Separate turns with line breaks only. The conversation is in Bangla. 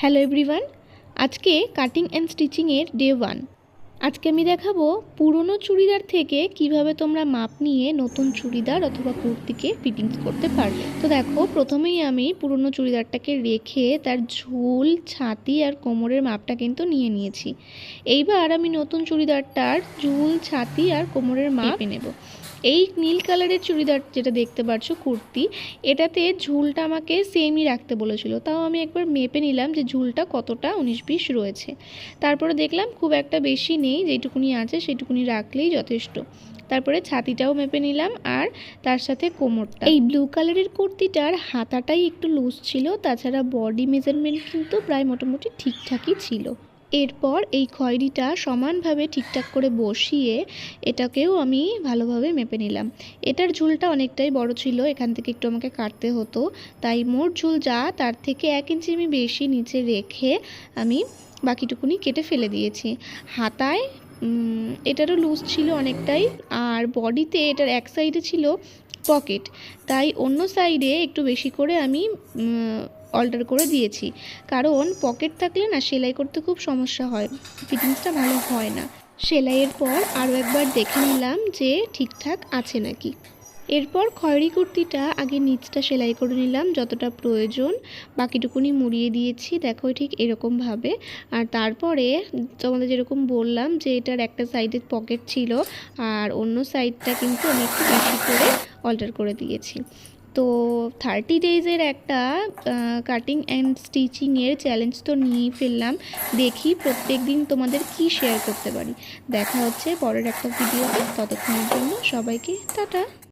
হ্যালো এভরিওয়ান, আজকে কাটিং অ্যান্ড স্টিচিংয়ের ডে 1। আজকে আমি দেখাবো পুরনো চুড়িদার থেকে কিভাবে তোমরা মাপ নিয়ে নতুন চুড়িদার অথবা কুর্তিকে ফিটিংস করতে পারবে। তো দেখো, প্রথমেই আমি পুরনো চুড়িদারটাকে রেখে তার ঝুল, ছাতি আর কোমরের মাপটা কিন্তু নিয়ে নিয়েছি। এইবার আমি নতুন চুড়িদারটার ঝুল, ছাতি আর কোমরের মাপ নেব। এই নীল কালারের চুড়িদার যেটা দেখতে পাচ্ছ, কুর্তি, এটাতে ঝুলটা আমাকে সেমই রাখতে বলেছিল, তাও আমি একবার মেপে নিলাম যে ঝুলটা কতটা 19-20 রয়েছে। তারপরে দেখলাম খুব একটা বেশি নেই, যেটুকুনি আছে সেটুকুনি রাখলেই যথেষ্ট। তারপরে ছাতিটাও মেপে নিলাম আর তার সাথে কোমরটা। এই ব্লু কালারের কুর্তিটার হাতাটাই একটু লুজ ছিল, তাছাড়া বডি মেজারমেন্ট কিন্তু প্রায় মোটামুটি ঠিকঠাকই ছিল। এরপর এই খয়েরিটা সমানভাবে ঠিকঠাক করে বসিয়ে এটাকেও আমি ভালোভাবে মেপে নিলাম। এটার ঝুলটা অনেকটাই বড় ছিল, এখান থেকে একটু আমাকে কাটতে হতো, তাই মোট ঝুল যা তার থেকে 1 ইঞ্চি আমি বেশি নিচে রেখে আমি বাকিটুকুনি কেটে ফেলে দিয়েছি। হাতায় এটারও লুজ ছিল অনেকটাই, আর বডিতে এটার এক সাইডে ছিল পকেট, তাই অন্য সাইডে একটু বেশি করে আমি অল্টার করে দিয়েছি, কারণ পকেট থাকলে না সেলাই করতে খুব সমস্যা হয়, ফিটিংসটা ভালো হয় না। সেলাইয়ের পর আরও একবার দেখে নিলাম যে ঠিকঠাক আছে নাকি। এরপর খয়েরি কুর্তিটা আগে নিচটা সেলাই করে নিলাম যতটা প্রয়োজন, বাকিটুকুনি মুড়িয়ে দিয়েছি, দেখো ঠিক এরকমভাবে। আর তারপরে তোমাদের যেরকম বললাম যে এটার একটা সাইডে পকেট ছিল আর অন্য সাইডটা কিন্তু আমি একটু বেশি করে অল্টার করে দিয়েছি। তো 30 ডেজের একটা কাটিং অ্যান্ড স্টিচিংয়ের চ্যালেঞ্জ তো নিয়েই ফেললাম, দেখি প্রত্যেক দিন তোমাদের কি শেয়ার করতে পারি। দেখা হচ্ছে পরের একটা ভিডিওতে, ততক্ষণের জন্য সবাইকে টাটা।